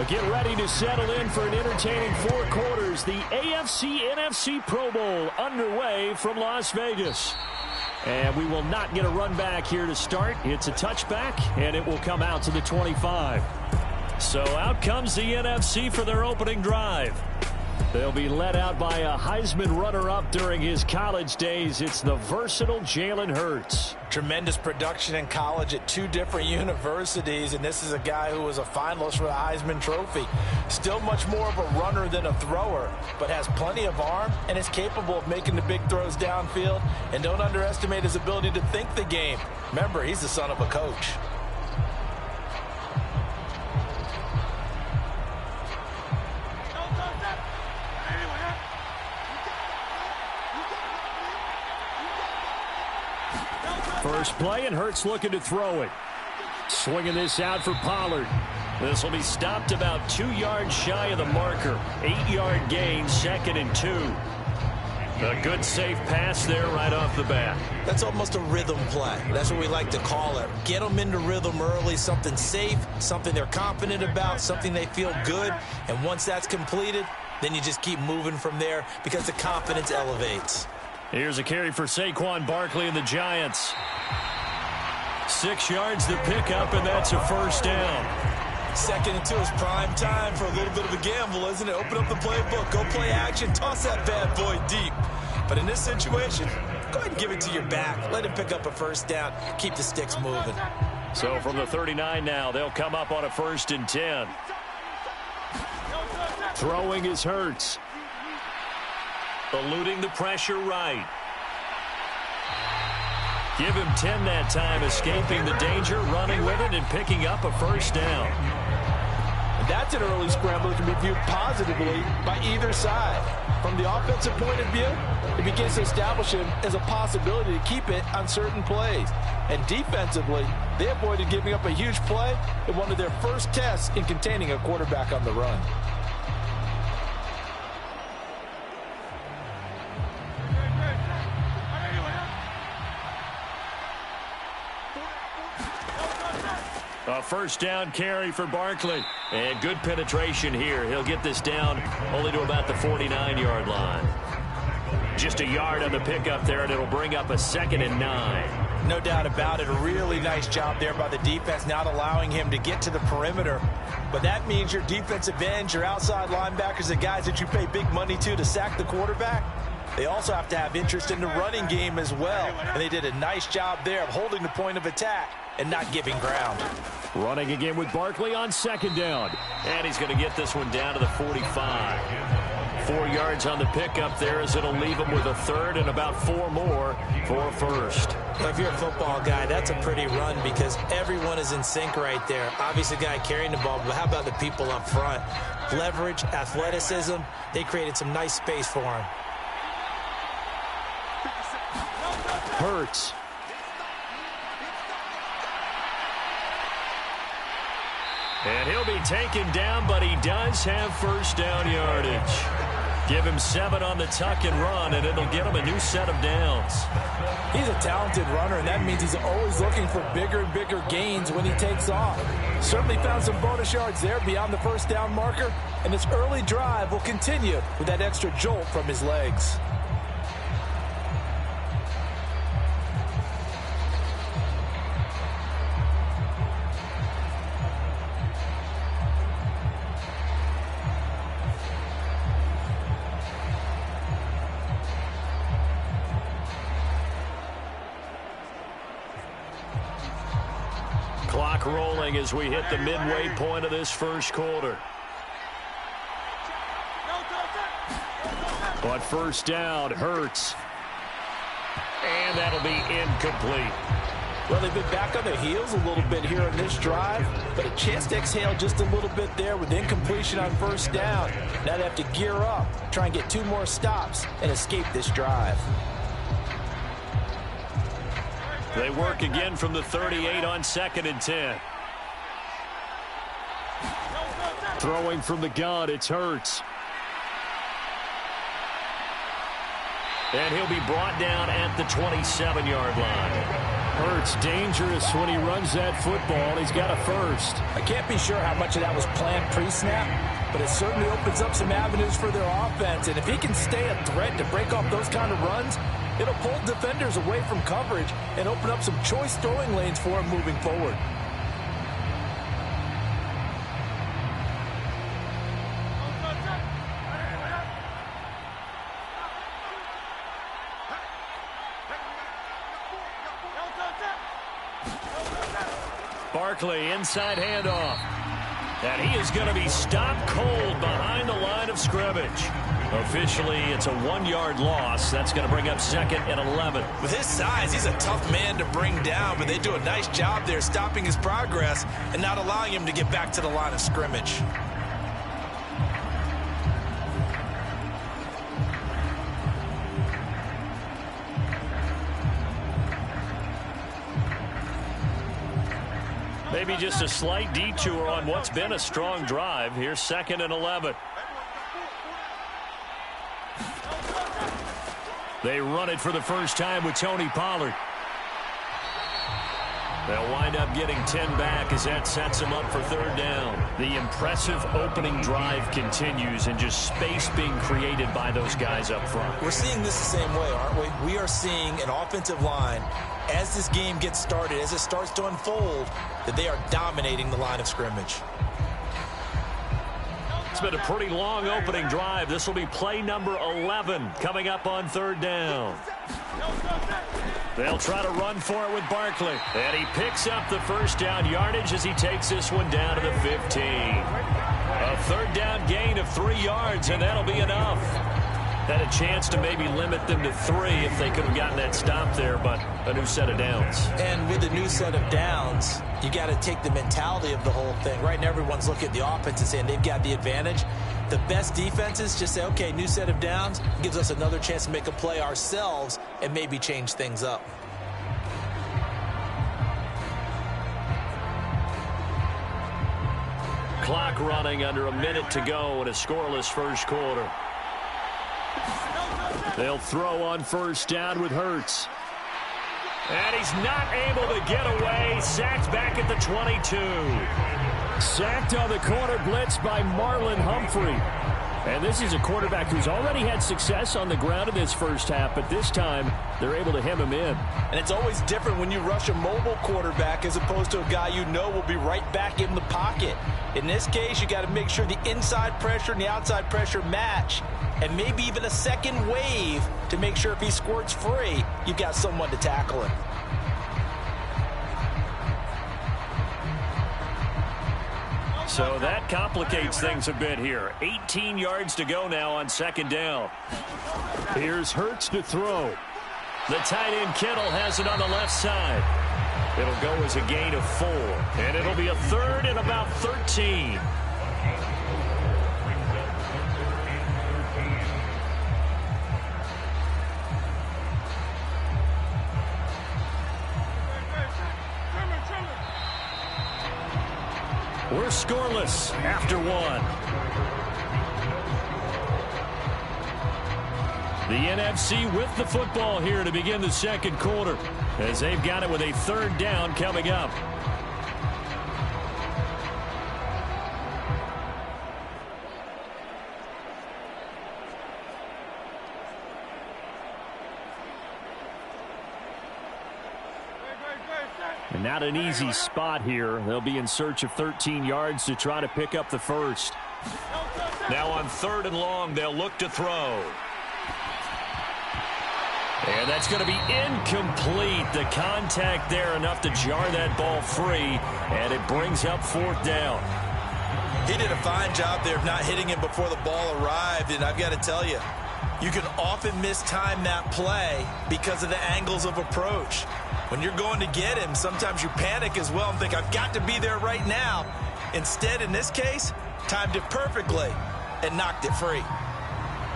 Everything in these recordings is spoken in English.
Get ready to settle in for an entertaining 4 quarters. The AFC-NFC Pro Bowl underway from Las Vegas. And we will not get a run back here to start. It's a touchback, and it will come out to the 25. So out comes the NFC for their opening drive. They'll be led out by a Heisman runner-up during his college days. It's the versatile Jalen Hurts. Tremendous production in college at 2 different universities, and this is a guy who was a finalist for the Heisman Trophy. Still much more of a runner than a thrower, but has plenty of arm and is capable of making the big throws downfield. And don't underestimate his ability to think the game. Remember, he's the son of a coach. First play, and Hurts looking to throw it. Swinging this out for Pollard. This will be stopped about 2 yards shy of the marker. 8-yard gain, 2nd and 2. A good safe pass there right off the bat. That's almost a rhythm play. That's what we like to call it. Get them into rhythm early, something safe, something they're confident about, something they feel good. And once that's completed, then you just keep moving from there because the confidence elevates. Here's a carry for Saquon Barkley and the Giants. 6 yards the pickup, and that's a first down. 2nd and 2 is prime time for a little bit of a gamble, isn't it? Open up the playbook, go play action, toss that bad boy deep. But in this situation, go ahead and give it to your back. Let him pick up a first down. Keep the sticks moving. So from the 39 now, they'll come up on a 1st and 10. Throwing is Hurts. Eluding the pressure right. Give him 10 that time, escaping the danger, running with it, and picking up a first down. And that's an early scramble that can be viewed positively by either side. From the offensive point of view, it begins to establish him as a possibility to keep it on certain plays. And defensively, they avoided giving up a huge play in one of their first tests in containing a quarterback on the run. A first down carry for Barkley. And good penetration here. He'll get this down only to about the 49-yard line. Just a yard on the pickup there, and it'll bring up a 2nd and 9. No doubt about it. A really nice job there by the defense, not allowing him to get to the perimeter. But that means your defensive ends, your outside linebackers, the guys that you pay big money to sack the quarterback, they also have to have interest in the running game as well. And they did a nice job there of holding the point of attack and not giving ground. Running again with Barkley on 2nd down. And he's going to get this one down to the 45. 4 yards on the pickup there, as it'll leave him with a 3rd and about 4 more for a first. Well, if you're a football guy, that's a pretty run because everyone is in sync right there. Obviously, the guy carrying the ball, but how about the people up front? Leverage, athleticism, they created some nice space for him. Hurts. And he'll be taken down, but he does have first down yardage. Give him 7 on the tuck and run, and it'll get him a new set of downs. He's a talented runner, and that means he's always looking for bigger and bigger gains when he takes off. Certainly found some bonus yards there beyond the first down marker, and this early drive will continue with that extra jolt from his legs. Clock rolling as we hit the midway point of this first quarter. But first down, Hurts. And that'll be incomplete. Well, they've been back on their heels a little bit here in this drive, but a chance to exhale just a little bit there with incompletion on first down. Now they have to gear up, try and get 2 more stops, and escape this drive. They work again from the 38 on 2nd and 10. Throwing from the gun, it's Hurts. And he'll be brought down at the 27-yard line. Hurts dangerous when he runs that football. He's got a first. I can't be sure how much of that was planned pre-snap, but it certainly opens up some avenues for their offense. And if he can stay a threat to break off those kind of runs, it'll pull defenders away from coverage and open up some choice throwing lanes for him moving forward. Barkley, inside handoff. And he is going to be stopped cold behind the line of scrimmage. Officially, it's a 1-yard loss. That's going to bring up 2nd and 11. With his size, he's a tough man to bring down, but they do a nice job there stopping his progress and not allowing him to get back to the line of scrimmage. Maybe just a slight detour on what's been a strong drive. Here's 2nd and 11. They run it for the first time with Tony Pollard. They'll wind up getting 10 back as that sets them up for 3rd down. The impressive opening drive continues and just space being created by those guys up front. We're seeing this the same way, aren't we? We are seeing an offensive line, as this game gets started, as it starts to unfold, that they are dominating the line of scrimmage. It's been a pretty long opening drive. This will be play number 11 coming up on 3rd down. They'll try to run for it with Barkley. And he picks up the first down yardage as he takes this one down to the 15. A 3rd down gain of 3 yards, and that'll be enough. Had a chance to maybe limit them to 3 if they could have gotten that stop there, but a new set of downs. And with a new set of downs, you got to take the mentality of the whole thing. Right now, everyone's looking at the offense and saying they've got the advantage. The best defenses just say, okay, new set of downs, gives us another chance to make a play ourselves and maybe change things up. Clock running under a minute to go in a scoreless first quarter. They'll throw on first down with Hurts. And he's not able to get away. Sacked back at the 22. Sacked on the corner blitz by Marlon Humphrey. And this is a quarterback who's already had success on the ground in this first half, but this time they're able to hem him in. And it's always different when you rush a mobile quarterback as opposed to a guy you know will be right back in the pocket. In this case, you got to make sure the inside pressure and the outside pressure match, and maybe even a second wave to make sure if he squirts free, you've got someone to tackle him. So that complicates things a bit here. 18 yards to go now on 2nd down. Here's Hurts to throw. The tight end Kittle has it on the left side. It'll go as a gain of 4. And it'll be a 3rd and about 13. We're scoreless after 1. The NFC with the football here to begin the 2nd quarter as they've got it with a 3rd down coming up. And not an easy spot here. They'll be in search of 13 yards to try to pick up the first. Now on 3rd and long, they'll look to throw. And that's going to be incomplete. The contact there enough to jar that ball free, and it brings up 4th down. He did a fine job there of not hitting him before the ball arrived, and I've got to tell you, you can often mistime that play because of the angles of approach. When you're going to get him, sometimes you panic as well and think, I've got to be there right now. Instead, in this case, timed it perfectly and knocked it free.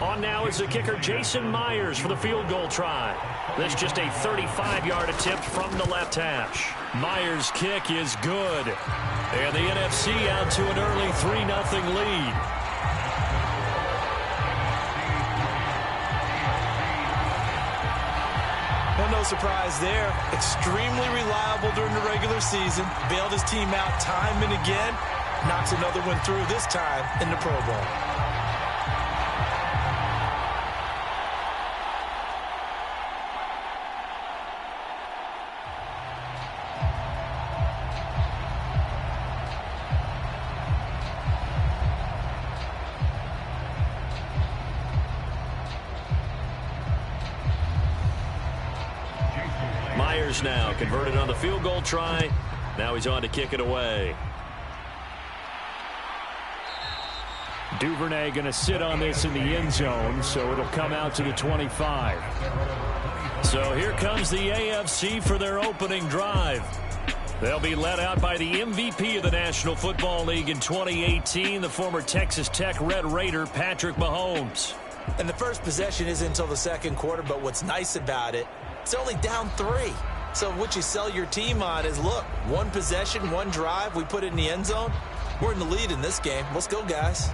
On now is the kicker, Jason Myers, for the field goal try. This just a 35-yard attempt from the left hash. Myers' kick is good. And the NFC out to an early 3-0 lead. Well, no surprise there. Extremely reliable during the regular season. Bailed his team out time and again. Knocks another one through, this time in the Pro Bowl. Myers now converted on the field goal try. Now he's on to kick it away. Duvernay going to sit on this in the end zone, so it'll come out to the 25. So here comes the AFC for their opening drive. They'll be led out by the MVP of the National Football League in 2018, the former Texas Tech Red Raider, Patrick Mahomes. And the first possession isn't until the second quarter, but what's nice about it, it's only down 3. So what you sell your team on is, look, one possession, one drive, we put it in the end zone. We're in the lead in this game. Let's go, guys.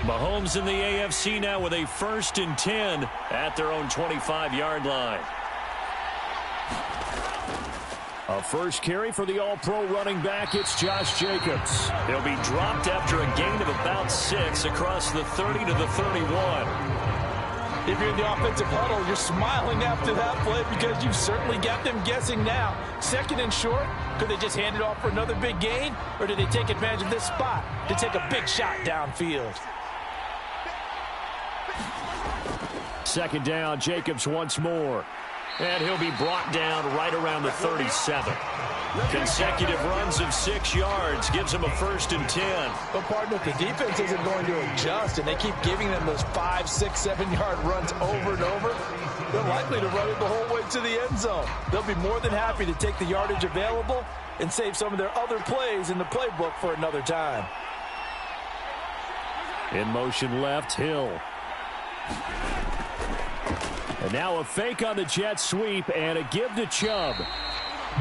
Mahomes in the AFC now with a 1st and 10 at their own 25-yard line. A first carry for the All-Pro running back. It's Josh Jacobs. He'll be dropped after a gain of about 6 across the 30 to the 31. If you're in the offensive huddle, you're smiling after that play because you've certainly got them guessing now. 2nd and short, could they just hand it off for another big gain? Or did they take advantage of this spot to take a big shot downfield? 2nd down, Jacobs once more. And he'll be brought down right around the 37. Consecutive runs of 6 yards gives him a 1st and 10. But, partner, if the defense isn't going to adjust and they keep giving them those 5, 6, 7-yard runs over and over, they're likely to run it the whole way to the end zone. They'll be more than happy to take the yardage available and save some of their other plays in the playbook for another time. In motion left, Hill. And now a fake on the jet sweep and a give to Chubb.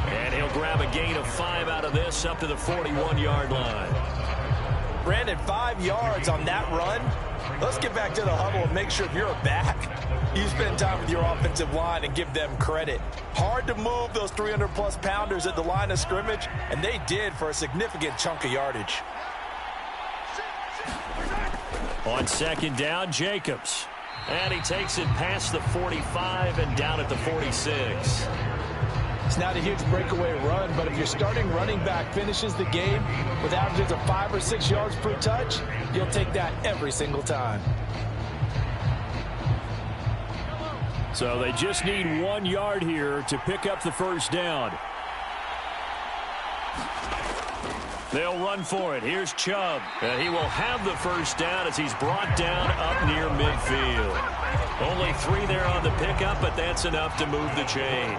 And he'll grab a gain of 5 out of this up to the 41-yard line. Brandon, 5 yards on that run. Let's get back to the huddle and make sure if you're back, you spend time with your offensive line and give them credit. Hard to move those 300-plus pounders at the line of scrimmage, and they did for a significant chunk of yardage. On 2nd down, Jacobs. And he takes it past the 45 and down at the 46. It's not a huge breakaway run, but if your starting running back finishes the game with averages of 5 or 6 yards per touch, you'll take that every single time. So they just need 1 yard here to pick up the 1st down. They'll run for it. Here's Chubb. And he will have the 1st down as he's brought down up near midfield. Only 3 there on the pickup, but that's enough to move the chains.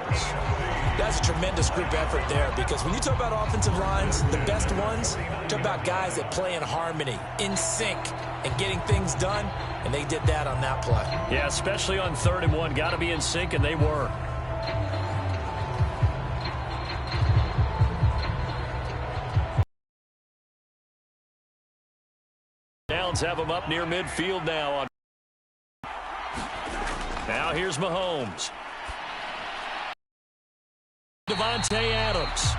That's a tremendous group effort there, because when you talk about offensive lines, the best ones, talk about guys that play in harmony, in sync, and getting things done, and they did that on that play. Yeah, especially on 3rd and 1. Got to be in sync, and they were. Downs have him up near midfield now. Now here's Mahomes. Devontae Adams.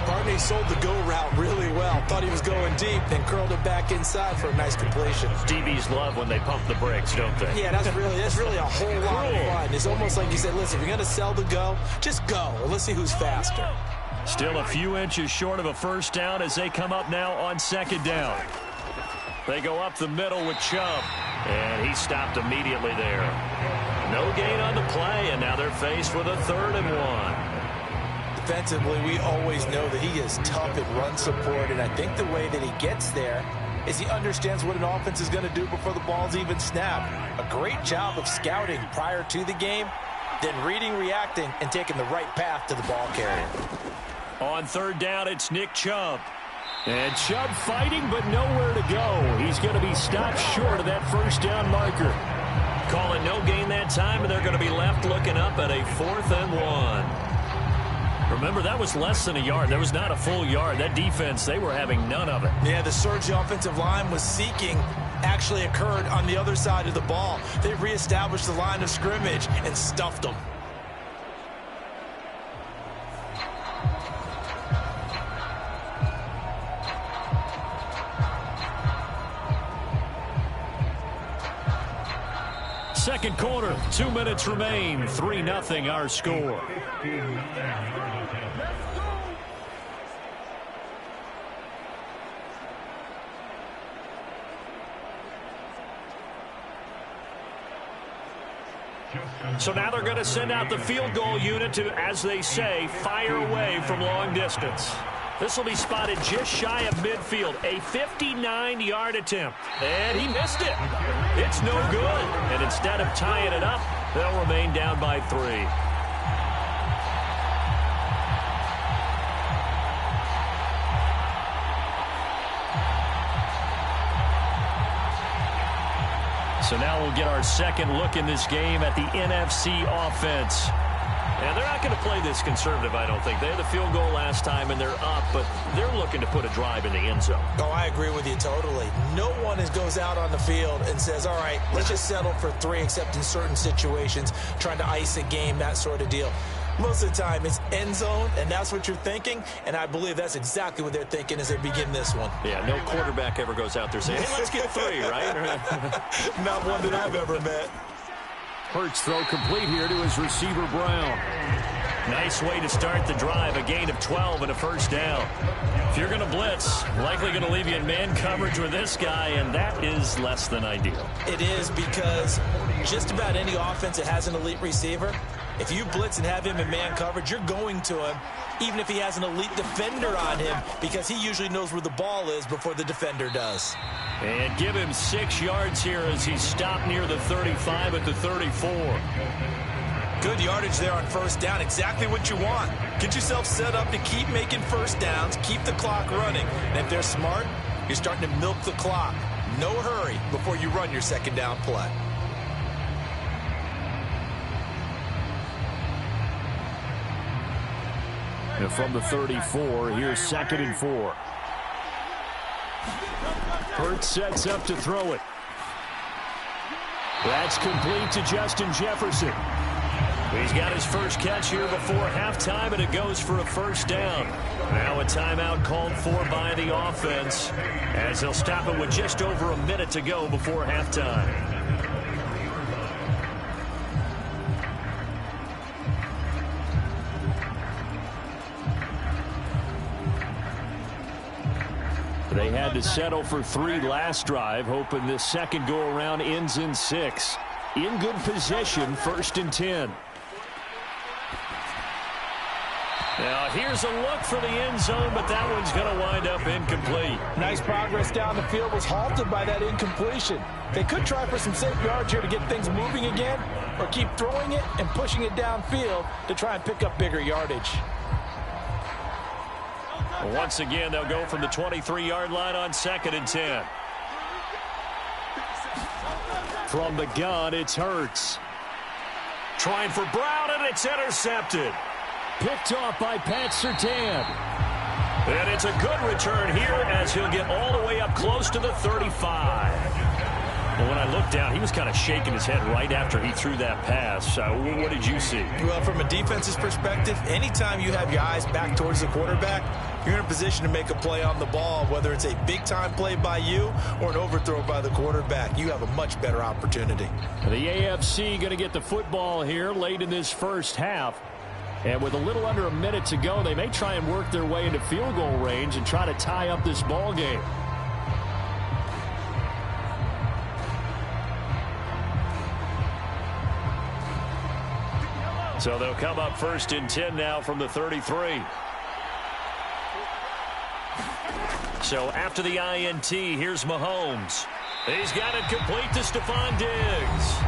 Barney sold the go route really well. Thought he was going deep, then curled it back inside for a nice completion. DBs love when they pump the brakes, don't they? Yeah, that's really a whole lot of fun. It's almost like you said, listen, if you're going to sell the go, just go. And let's see who's faster. Still a few inches short of a 1st down as they come up now on 2nd down. They go up the middle with Chubb, and he stopped immediately there. No gain on the play, and now they're faced with a 3rd and 1. Defensively, we always know that he is tough at run support, and I think the way that he gets there is he understands what an offense is going to do before the ball's even snapped. A great job of scouting prior to the game, then reading, reacting, and taking the right path to the ball carrier. On 3rd down, it's Nick Chubb. And Chubb fighting, but nowhere to go. He's going to be stopped short of that 1st down marker. Call it no gain that time, and they're going to be left looking up at a 4th and 1. Remember, that was less than a yard. That was not a full yard. That defense, they were having none of it. Yeah, the surge the offensive line was seeking actually occurred on the other side of the ball. They reestablished the line of scrimmage and stuffed them. Second quarter, 2 minutes remain, 3-0 our score. So now they're going to send out the field goal unit to, as they say, fire away from long distance. This will be spotted just shy of midfield. A 59-yard attempt. And he missed it. It's no good. And instead of tying it up, they'll remain down by 3. So now we'll get our second look in this game at the NFC offense. And they're not going to play this conservative, I don't think. They had the field goal last time, and they're up, but they're looking to put a drive in the end zone. Oh, I agree with you totally. No one goes out on the field and says, all right, let's just settle for 3, except in certain situations, trying to ice a game, that sort of deal. Most of the time, it's end zone, and that's what you're thinking, and I believe that's exactly what they're thinking as they begin this one. Yeah, no quarterback ever goes out there saying, hey, let's get 3, right? Not one that I've ever met. Hurts throw complete here to his receiver, Brown. Nice way to start the drive, a gain of 12 and a first down. If you're going to blitz, likely going to leave you in man coverage with this guy, and that is less than ideal. It is, because just about any offense that has an elite receiver, if you blitz and have him in man coverage, you're going to him, even if he has an elite defender on him, because he usually knows where the ball is before the defender does. And give him 6 yards here as he stopped near the 35 at the 34. Good yardage there on first down. Exactly what you want. Get yourself set up to keep making first downs, keep the clock running. And if they're smart, you're starting to milk the clock. No hurry before you run your second down play. And from the 34, here's 2nd and 4. Hurts sets up to throw it. That's complete to Justin Jefferson. He's got his first catch here before halftime, and it goes for a first down. Now a timeout called for by the offense, as they'll stop it with just over a minute to go before halftime. They had to settle for 3 last drive, hoping this second go-around ends in 6. In good position, 1st and 10. Now, here's a look for the end zone, but that one's going to wind up incomplete. Nice progress down the field, was halted by that incompletion. They could try for some safe yards here to get things moving again, or keep throwing it and pushing it downfield to try and pick up bigger yardage. Once again, they'll go from the 23-yard line on 2nd and 10. From the gun, it's Hurts. Trying for Brown, and it's intercepted. Picked off by Pat Surtain. And it's a good return here as he'll get all the way up close to the 35. Well, when I looked down, he was kind of shaking his head right after he threw that pass. What did you see? Well, from a defense's perspective, anytime you have your eyes back towards the quarterback, you're in a position to make a play on the ball, whether it's a big-time play by you or an overthrow by the quarterback. You have a much better opportunity. The AFC going to get the football here late in this first half. And with a little under a minute to go, they may try and work their way into field goal range and try to tie up this ball game. So they'll come up 1st and 10 now from the 33. So after the INT, here's Mahomes. He's got it complete to Stephon Diggs.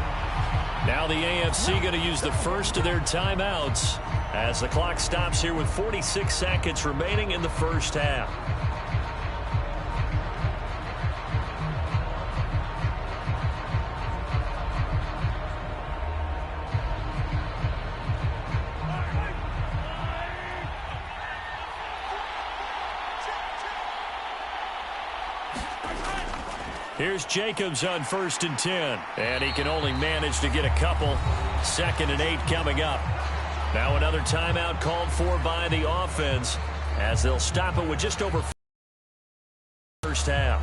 Now the AFC going to use the first of their timeouts as the clock stops here with 46 seconds remaining in the first half. Here's Jacobs on 1st and 10. And he can only manage to get a couple. 2nd and 8 coming up. Now another timeout called for by the offense as they'll stop it with just over first half.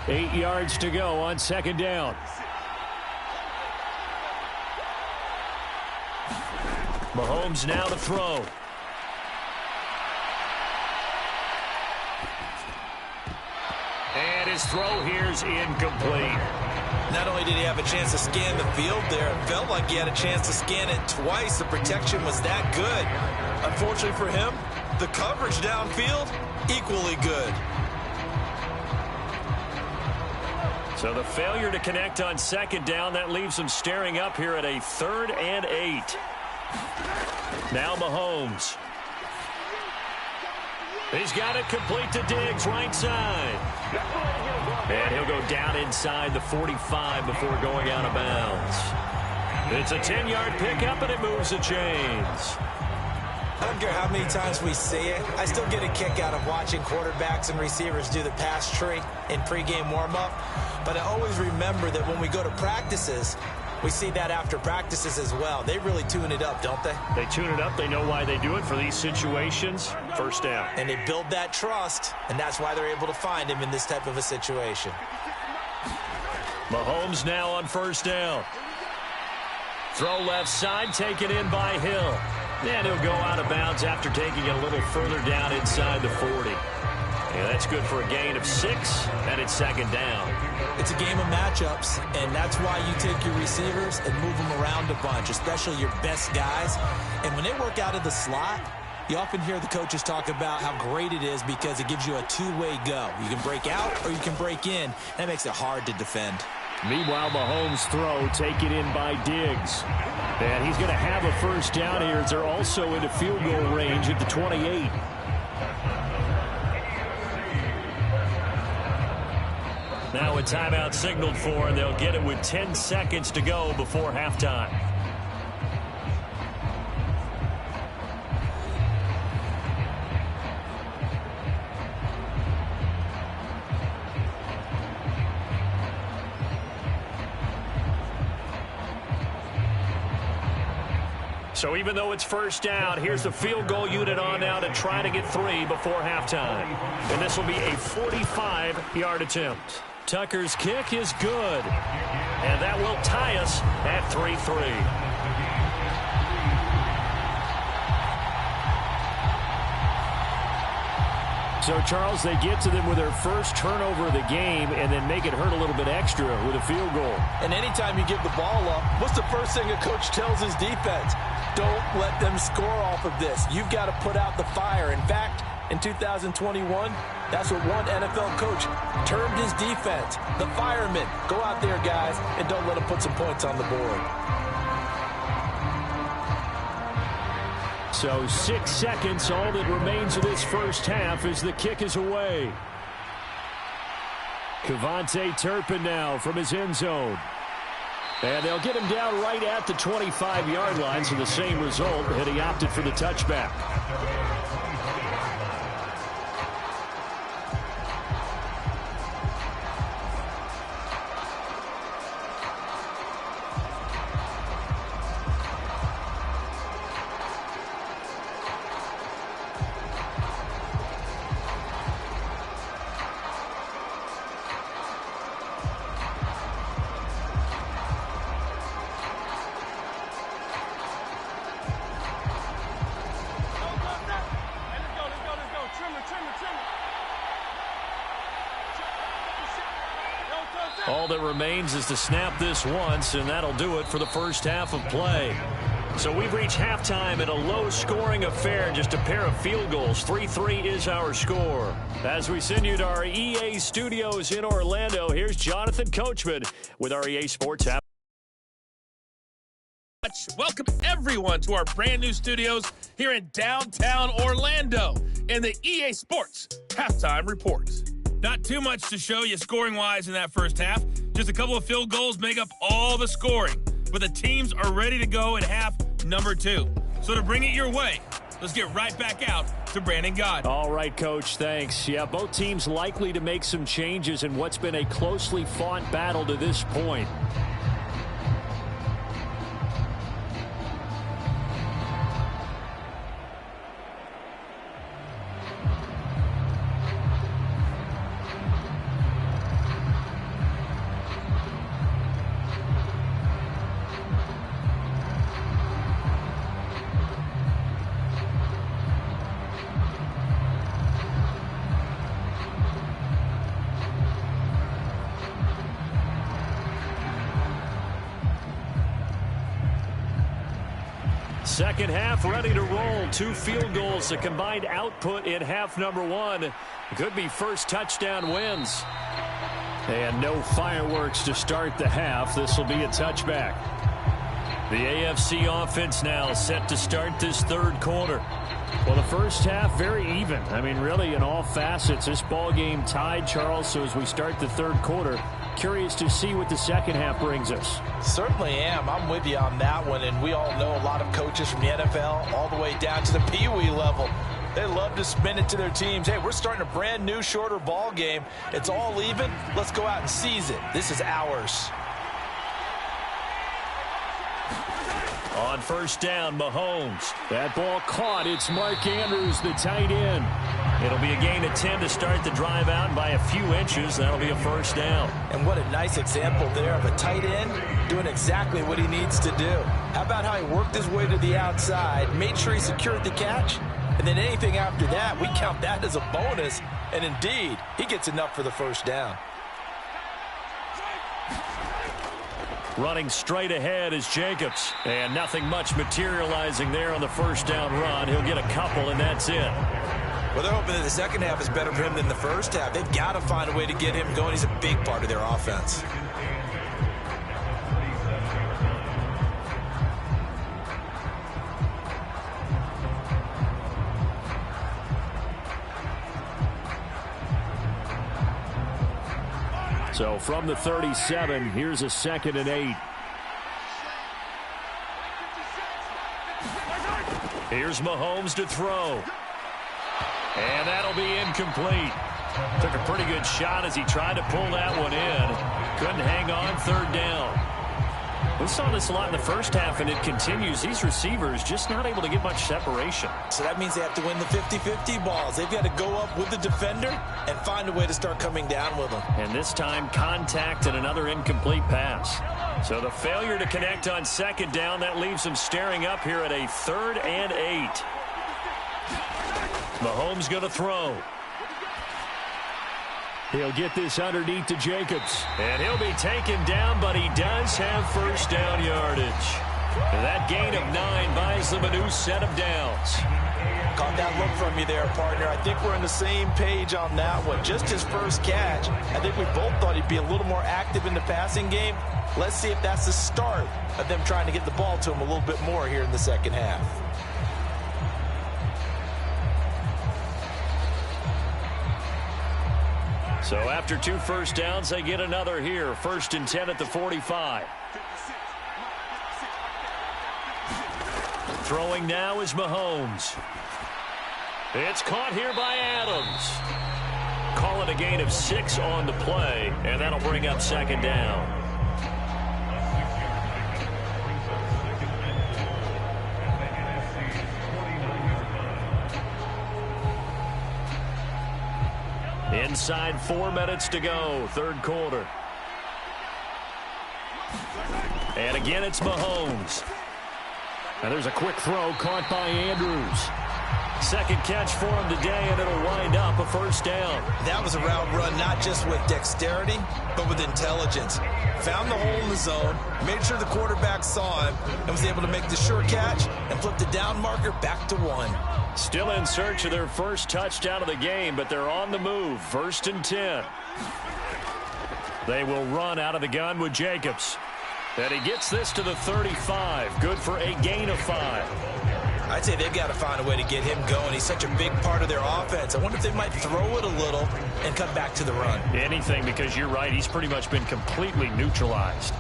Eight yards to go on 2nd down. Mahomes now to throw. And his throw here's incomplete. Not only did he have a chance to scan the field there, it felt like he had a chance to scan it twice. The protection was that good. Unfortunately for him, the coverage downfield, equally good. So the failure to connect on 2nd down, that leaves him staring up here at a 3rd and 8. Now Mahomes. He's got it complete to Diggs, right side. And he'll go down inside the 45 before going out of bounds. It's a 10-yard pickup, and it moves the chains. I don't care how many times we see it. I still get a kick out of watching quarterbacks and receivers do the pass tree in pregame warm-up. But I always remember that when we go to practices, we see that after practices as well. They really tune it up, don't they? They tune it up. They know why they do it for these situations. First down. And they build that trust, and that's why they're able to find him in this type of a situation. Mahomes now on 1st down. Throw left side, taken in by Hill. And he'll go out of bounds after taking it a little further down inside the 40. Yeah, that's good for a gain of 6, and it's 2nd down. It's a game of matchups, and that's why you take your receivers and move them around a bunch, especially your best guys. And when they work out of the slot, you often hear the coaches talk about how great it is because it gives you a two-way go. You can break out or you can break in. That makes it hard to defend. Meanwhile, Mahomes' throw taken in by Diggs. And he's going to have a first down here as they're also into field goal range at the 28. Now a timeout signaled for, and they'll get it with 10 seconds to go before halftime. So even though it's first down, here's the field goal unit on now to try to get 3 before halftime. And this will be a 45-yard attempt. Tucker's kick is good. And that will tie us at 3-3. So, Charles, they get to them with their first turnover of the game and then make it hurt a little bit extra with a field goal. And anytime you give the ball up, what's the first thing a coach tells his defense? Don't let them score off of this. You've got to put out the fire. In fact, in 2021, that's what one NFL coach termed his defense. The firemen. Go out there, guys, and don't let them put some points on the board. So 6 seconds, all that remains of this first half as the kick is away. KaVontae Turpin now from his end zone. And they'll get him down right at the 25-yard line, so the same result, and he opted for the touchback. All that remains is to snap this once, and that'll do it for the first half of play. So we've reached halftime in a low-scoring affair, just a pair of field goals. 3-3 is our score. As we send you to our EA studios in Orlando, here's Jonathan Coachman with our EA Sports app. Welcome everyone to our brand new studios here in downtown Orlando in the EA Sports Halftime Report. Not too much to show you scoring-wise in that first half. Just a couple of field goals make up all the scoring. but the teams are ready to go at half number 2. So to bring it your way, let's get right back out to Brandon Gaudin. All right, Coach, thanks. Yeah, both teams likely to make some changes in what's been a closely fought battle to this point. Second half ready to roll. 2 field goals, the combined output in half number 1. Could be first touchdown wins. And no fireworks to start the half. This will be a touchback. The AFC offense now set to start this third quarter. Well, the first half very even. I mean, really in all facets, this ball game tied, Charles. So as we start the third quarter, curious to see what the second half brings us. Certainly am. I'm with you on that one. And we all know a lot of coaches from the NFL all the way down to the Pee-wee level. They love to spin it to their teams. Hey, we're starting a brand new, shorter ball game. It's all even. Let's go out and seize it. This is ours. On first down, Mahomes. That ball caught. It's Mark Andrews, the tight end. It'll be a gain of 10 to start the drive out, and by a few inches, that'll be a first down. And what a nice example there of a tight end doing exactly what he needs to do. How about how he worked his way to the outside, made sure he secured the catch, and then anything after that, we count that as a bonus. And indeed, he gets enough for the first down. Running straight ahead is Jacobs. And nothing much materializing there on the first down run. He'll get a couple, and that's it. Well, they're hoping that the second half is better for him than the first half. They've got to find a way to get him going. He's a big part of their offense. So from the 37, here's a 2nd and 8. Here's Mahomes to throw. And that'll be incomplete. Took a pretty good shot as he tried to pull that one in. Couldn't hang on, third down. We saw this a lot in the first half, and it continues. These receivers just not able to get much separation. So that means they have to win the 50-50 balls. They've got to go up with the defender and find a way to start coming down with them. And this time, contact and another incomplete pass. So the failure to connect on second down, that leaves them staring up here at a 3rd and 8. Mahomes going to throw. He'll get this underneath to Jacobs. And he'll be taken down, but he does have first down yardage. And that gain of 9 buys them a new set of downs. Caught that look from you there, partner. I think we're on the same page on that one. Just his first catch. I think we both thought he'd be a little more active in the passing game. Let's see if that's the start of them trying to get the ball to him a little bit more here in the second half. So after 2 first downs, they get another here. 1st and 10 at the 45. Throwing now is Mahomes. It's caught here by Adams. Call it a gain of 6 on the play, and that'll bring up second down. Inside 4 minutes to go, third quarter. And again, it's Mahomes. And there's a quick throw caught by Andrews. Second catch for him today, and it'll wind up a first down. That was a route run not just with dexterity, but with intelligence. Found the hole in the zone, made sure the quarterback saw him, and was able to make the sure catch and flip the down marker back to 1. Still in search of their first touchdown of the game, but they're on the move. 1st and 10. They will run out of the gun with Jacobs. And he gets this to the 35. Good for a gain of 5. I'd say they've got to find a way to get him going. He's such a big part of their offense. I wonder if they might throw it a little and come back to the run. Anything, because you're right. He's pretty much been completely neutralized.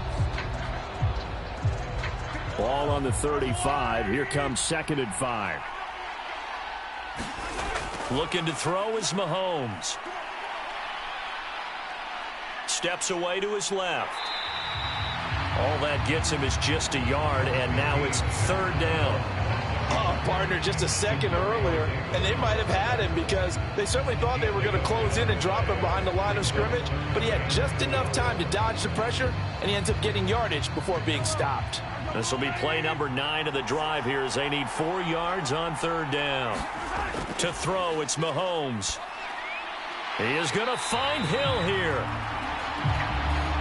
Ball on the 35. Here comes 2nd and 5. Looking to throw is Mahomes. Steps away to his left. All that gets him is just a yard, and now it's 3rd down. Oh, partner, just a second earlier, and they might have had him because they certainly thought they were going to close in and drop him behind the line of scrimmage, but he had just enough time to dodge the pressure, and he ends up getting yardage before being stopped. This will be play number 9 of the drive here as they need 4 yards on 3rd down. To throw, it's Mahomes. He is going to find Hill here.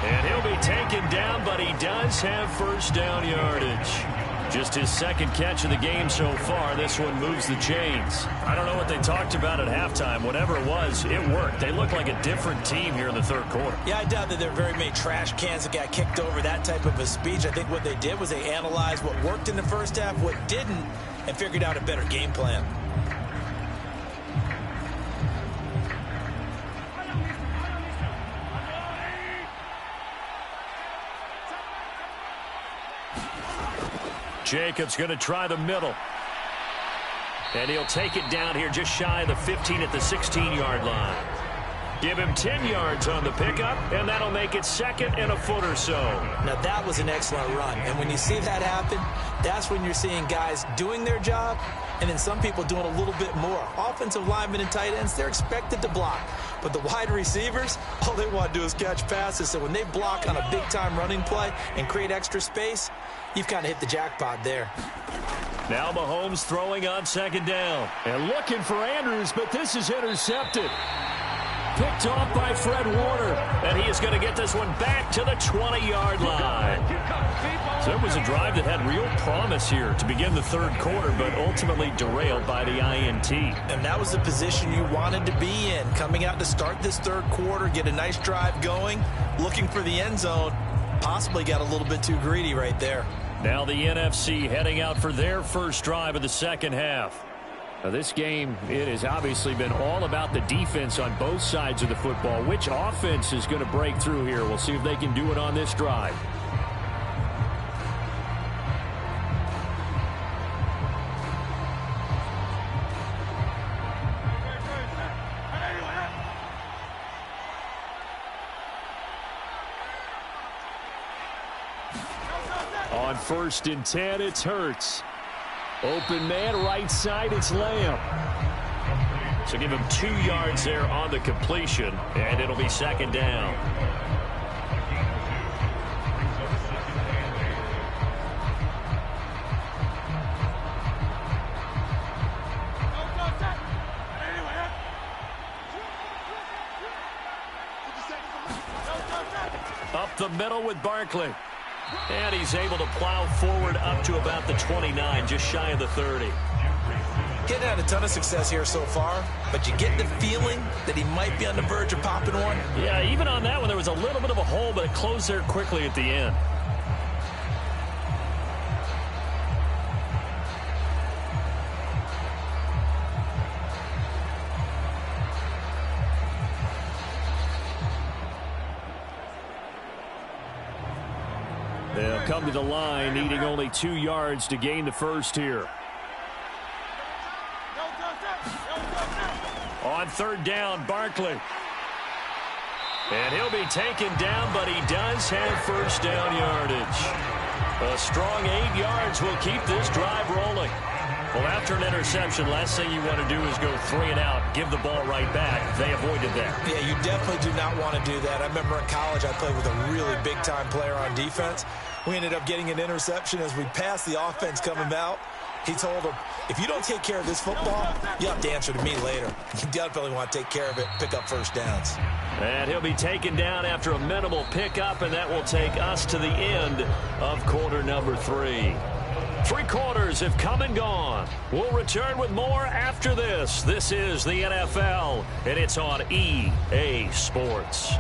And he'll be taken down, but he does have 1st down yardage. Just his 2nd catch of the game so far. This one moves the chains. I don't know what they talked about at halftime. Whatever it was, it worked. They look like a different team here in the 3rd quarter. Yeah, I doubt that there are very many trash cans that got kicked over, that type of a speech. I think what they did was they analyzed what worked in the first half, what didn't, and figured out a better game plan. Jacobs going to try the middle. And he'll take it down here just shy of the 15 at the 16-yard line. Give him 10 yards on the pickup, and that'll make it 2nd and a foot or so. Now, that was an excellent run. And when you see that happen, that's when you're seeing guys doing their job, and then some people doing a little bit more. Offensive linemen and tight ends, they're expected to block. But the wide receivers, all they want to do is catch passes. So when they block on a big-time running play and create extra space, you've kind of hit the jackpot there. Now Mahomes throwing on 2nd down. And looking for Andrews, but this is intercepted. Picked off by Fred Warner. And he is going to get this one back to the 20-yard line. So it was a drive that had real promise here to begin the 3rd quarter, but ultimately derailed by the INT. And that was the position you wanted to be in. Coming out to start this 3rd quarter, get a nice drive going, looking for the end zone. Possibly got a little bit too greedy right there. Now the NFC heading out for their first drive of the 2nd half. Now this game, it has obviously been all about the defense on both sides of the football. Which offense is going to break through here? We'll see if they can do it on this drive. On 1st and 10, it's Hurts. Open man, right side, it's Lamb. So give him 2 yards there on the completion, and it'll be 2nd down. Up the middle with Barkley. And he's able to plow forward up to about the 29, just shy of the 30. Getting had a ton of success here so far, but you get the feeling that he might be on the verge of popping one. Yeah, even on that one, there was a little bit of a hole, but it closed there quickly at the end. They'll come to the line, needing only 2 yards to gain the first here. On 3rd down, Barkley. And he'll be taken down, but he does have 1st down yardage. A strong 8 yards will keep this drive rolling. Well, after an interception, last thing you want to do is go 3 and out, give the ball right back. They avoided that. Yeah, you definitely do not want to do that. I remember in college I played with a really big-time player on defense. We ended up getting an interception as we passed the offense coming out. He told him, if you don't take care of this football, you'll have to answer to me later. You definitely want to take care of it, pick up 1st downs. And he'll be taken down after a minimal pickup, and that will take us to the end of quarter number 3. 3 quarters have come and gone. We'll return with more after this. This is the NFL, and it's on EA Sports.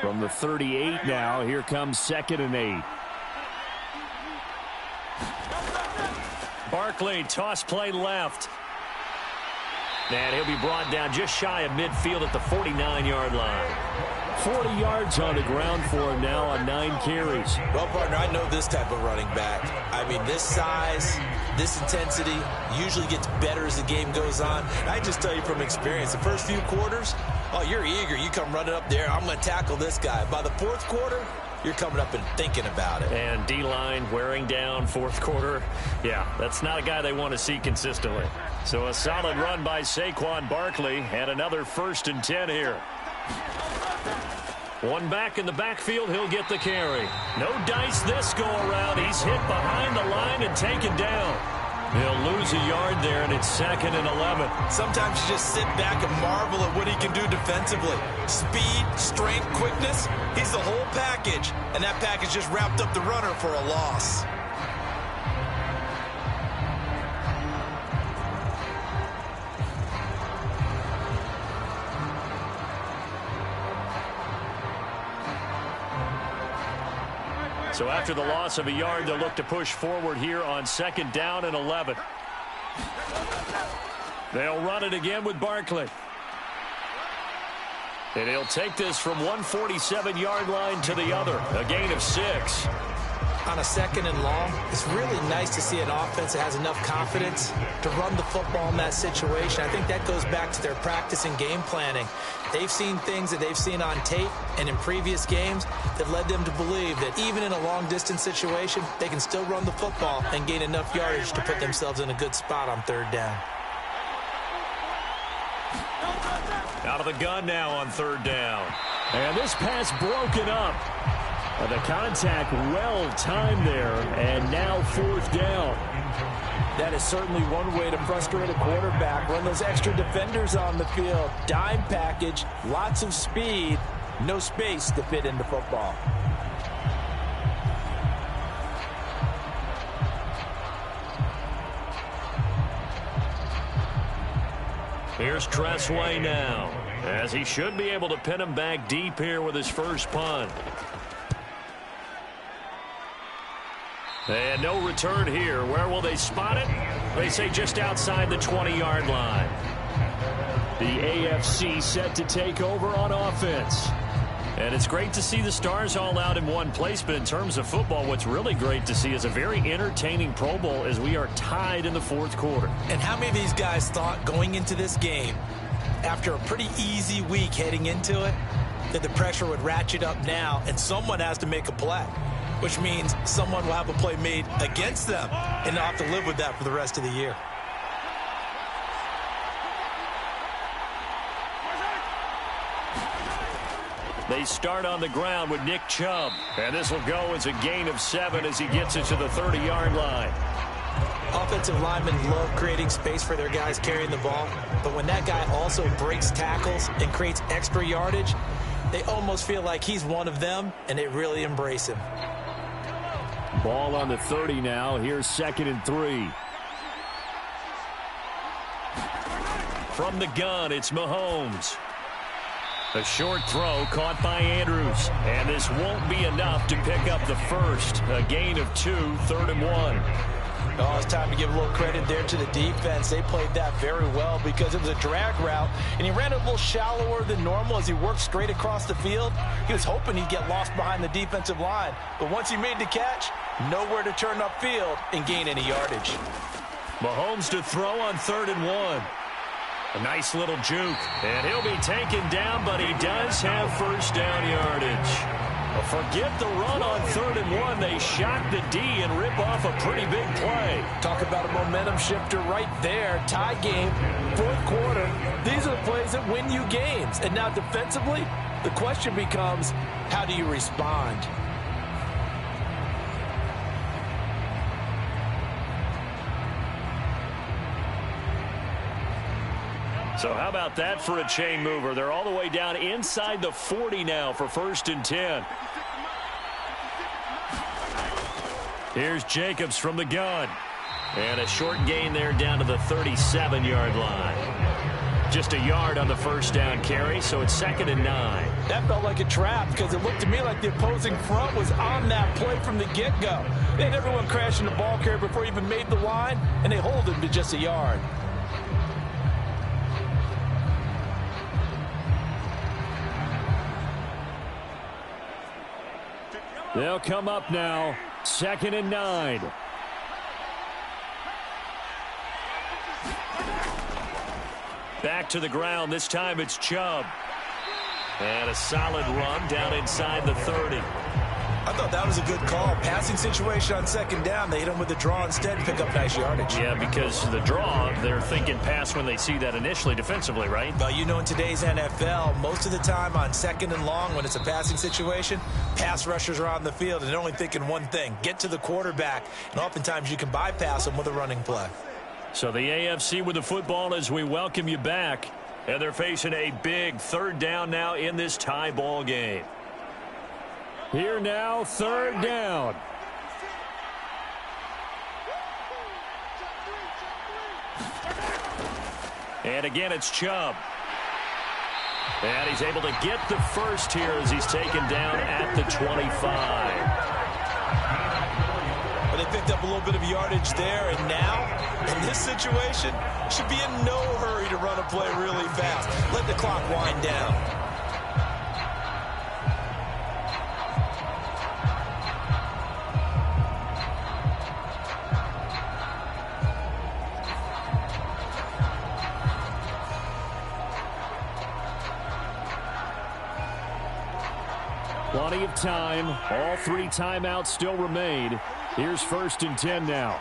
From the 38 now, here comes 2nd and 8. Barkley, toss play left. And he'll be brought down just shy of midfield at the 49-yard line. 40 yards on the ground for him now on 9 carries. Well, partner, I know this type of running back. I mean, this size, this intensity usually gets better as the game goes on. I just tell you from experience, the first few quarters, oh, you're eager. You come running up there, I'm going to tackle this guy. By the fourth quarter, you're coming up and thinking about it. And D-line wearing down fourth quarter. Yeah, that's not a guy they want to see consistently. So a solid run by Saquon Barkley and another 1st and 10 here. One back in the backfield, he'll get the carry. No dice this go-around. He's hit behind the line and taken down. He'll lose a yard there, and it's 2nd and 11. Sometimes you just sit back and marvel at what he can do defensively. Speed, strength, quickness, he's the whole package. And that package just wrapped up the runner for a loss. So after the loss of a yard, they'll look to push forward here on 2nd down and 11. They'll run it again with Barkley. And he'll take this from 147-yard line to the other. A gain of 6. On a 2nd and long, it's really nice to see an offense that has enough confidence to run the football in that situation. I think that goes back to their practice and game planning. They've seen things that they've seen on tape and in previous games that led them to believe that even in a long-distance situation, they can still run the football and gain enough yardage to put themselves in a good spot on 3rd down. Out of the gun now on 3rd down. And this pass broken up. The contact well timed there, and now 4th down. That is certainly one way to frustrate a quarterback. Run those extra defenders on the field. Dime package, lots of speed, no space to fit into football. Here's Tressway now, as he should be able to pin him back deep here with his first punt. And no return here. Where will they spot it? They say just outside the 20-yard line. The AFC set to take over on offense. And it's great to see the stars all out in one place, but in terms of football, what's really great to see is a very entertaining Pro Bowl as we are tied in the 4th quarter. And how many of these guys thought going into this game, after a pretty easy week heading into it, that the pressure would ratchet up now and someone has to make a play? Which means someone will have a play made against them, and they'll have to live with that for the rest of the year. They start on the ground with Nick Chubb, and this will go as a gain of 7 as he gets it to the 30-yard line. Offensive linemen love creating space for their guys carrying the ball, but when that guy also breaks tackles and creates extra yardage, they almost feel like he's one of them, and they really embrace him. Ball on the 30 now. Here's 2nd and 3. From the gun, it's Mahomes. A short throw caught by Andrews. And this won't be enough to pick up the first. A gain of 2, 3rd and 1. Oh, it's time to give a little credit there to the defense. They played that very well because it was a drag route, and he ran a little shallower than normal as he worked straight across the field. He was hoping he'd get lost behind the defensive line, but once he made the catch, nowhere to turn upfield and gain any yardage. Mahomes to throw on 3rd and 1. A nice little juke, and he'll be taken down, but he does have 1st down yardage. Forget the run on 3rd and 1. They shock the D and rip off a pretty big play. Talk about a momentum shifter right there. Tie game, 4th quarter. These are the plays that win you games. And now defensively, the question becomes, how do you respond? So how about that for a chain mover? They're all the way down inside the 40 now for 1st and 10. Here's Jacobs from the gun. And a short gain there down to the 37-yard line. Just a yard on the first down carry, so it's 2nd and 9. That felt like a trap because it looked to me like the opposing front was on that play from the get-go. They had everyone crashing the ball carrier before he even made the line, and they hold him to just a yard. They'll come up now, 2nd and 9. Back to the ground. This time it's Chubb. And a solid run down inside the 30. I thought that was a good call. Passing situation on 2nd down. They hit him with the draw instead and pick up nice yardage. Yeah, because the draw, they're thinking pass when they see that initially defensively, right? Well, you know, in today's NFL, most of the time on 2nd and long, when it's a passing situation, pass rushers are on the field and they're only thinking one thing, get to the quarterback. And oftentimes you can bypass them with a running play. So the AFC with the football as we welcome you back. And they're facing a big 3rd down now in this tie ball game. Here now, 3rd down. And again, it's Chubb. And he's able to get the first here as he's taken down at the 25. But they picked up a little bit of yardage there, and now, in this situation, should be in no hurry to run a play really fast. Let the clock wind down. Plenty of time. All 3 timeouts still remain. Here's 1st and 10 now.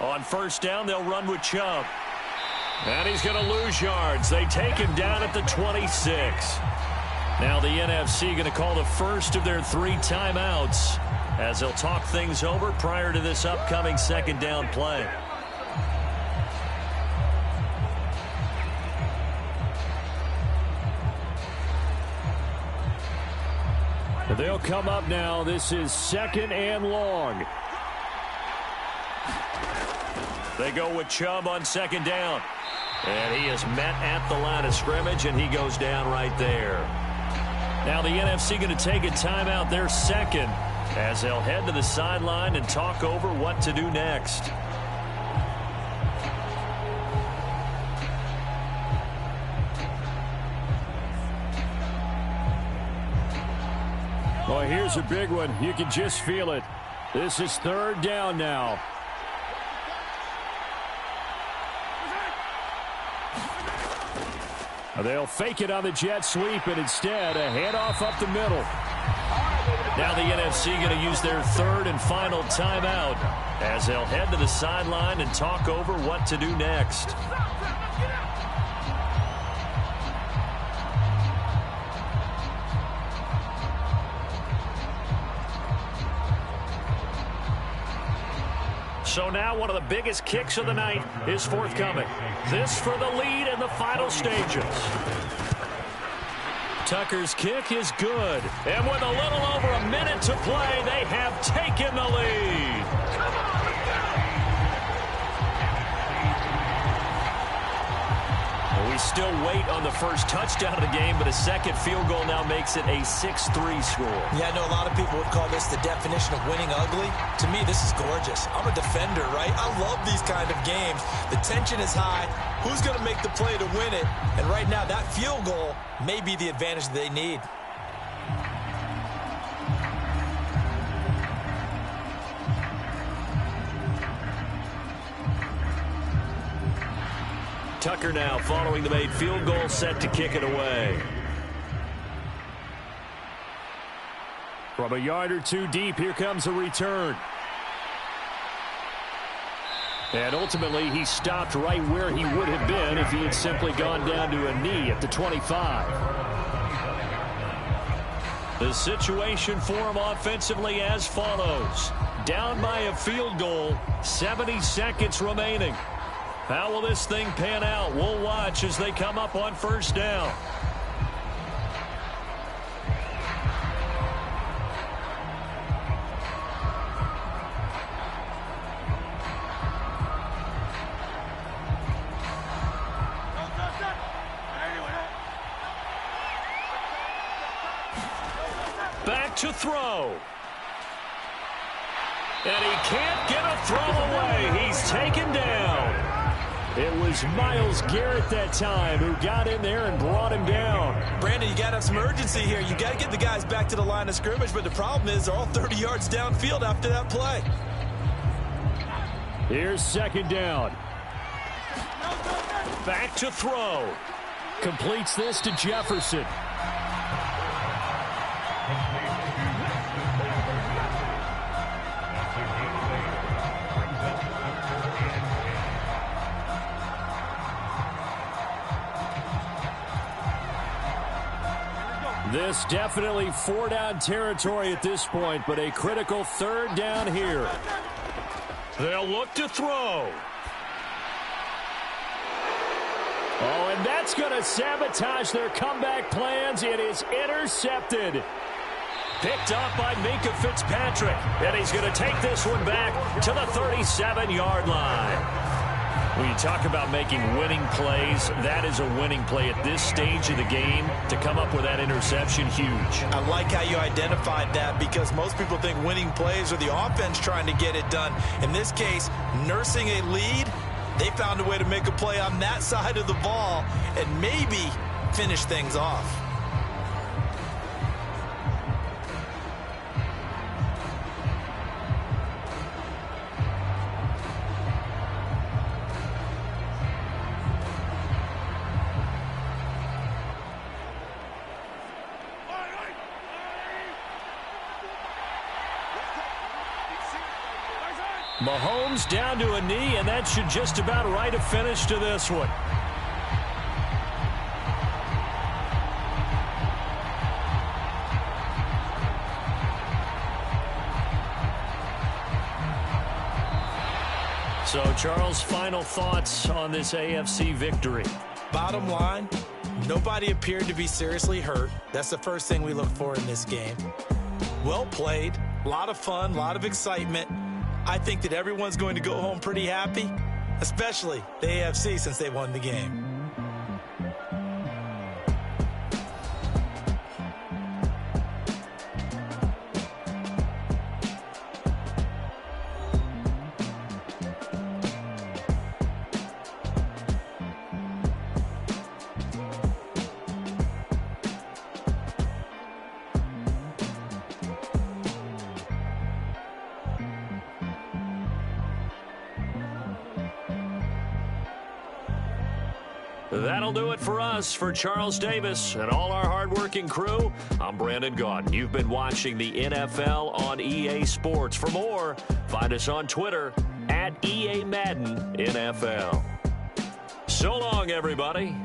On 1st down, they'll run with Chubb. And he's going to lose yards. They take him down at the 26. Now the NFC going to call the first of their 3 timeouts as they'll talk things over prior to this upcoming 2nd down play. They'll come up now. This is 2nd and long. They go with Chubb on 2nd down. And he is met at the line of scrimmage, and he goes down right there. Now the NFC going to take a timeout, their 2nd, as they'll head to the sideline and talk over what to do next. Well, here's a big one. You can just feel it. This is 3rd down now. They'll fake it on the jet sweep, and instead a handoff up the middle. Now the NFC going to use their 3rd and final timeout as they'll head to the sideline and talk over what to do next. So now one of the biggest kicks of the night is forthcoming. This for the lead in the final stages. Tucker's kick is good. And with a little over a minute to play, they have taken the lead. We still wait on the first touchdown of the game, but a 2nd field goal now makes it a 6-3 score. Yeah, I know a lot of people would call this the definition of winning ugly. To me, this is gorgeous. I'm a defender, right? I love these kind of games. The tension is high. Who's going to make the play to win it? And right now, that field goal may be the advantage that they need. Tucker now following the made field goal, set to kick it away. From a yard or 2 deep, here comes a return. And ultimately, he stopped right where he would have been if he had simply gone down to a knee at the 25. The situation for him offensively as follows. Down by a field goal, 70 seconds remaining. How will this thing pan out? We'll watch as they come up on 1st down. to throw. And he can't get a throw away. He's taken down. It was Myles Garrett that time who got in there and brought him down. Brandon, you got to have some urgency here. You got to get the guys back to the line of scrimmage, but the problem is they're all 30 yards downfield after that play. Here's second down. Back to throw. Completes this to Jefferson. This definitely 4-down territory at this point, but a critical third down here. They'll look to throw. Oh, and that's going to sabotage their comeback plans. It is intercepted. Picked up by Minkah Fitzpatrick. And he's going to take this one back to the 37-yard line. When you talk about making winning plays, that is a winning play at this stage of the game. To come up with that interception, huge. I like how you identified that because most people think winning plays are the offense trying to get it done. In this case, nursing a lead, they found a way to make a play on that side of the ball and maybe finish things off. Mahomes down to a knee, and that should just about write a finish to this one. So, Charles, final thoughts on this AFC victory? Bottom line, nobody appeared to be seriously hurt. That's the first thing we look for in this game. Well played, a lot of fun, a lot of excitement. I think that everyone's going to go home pretty happy, especially the AFC since they won the game. That'll do it for us. For Charles Davis and all our hardworking crew, I'm Brandon Gaudin. You've been watching the NFL on EA Sports. For more, find us on Twitter at EA Madden NFL. So long, everybody.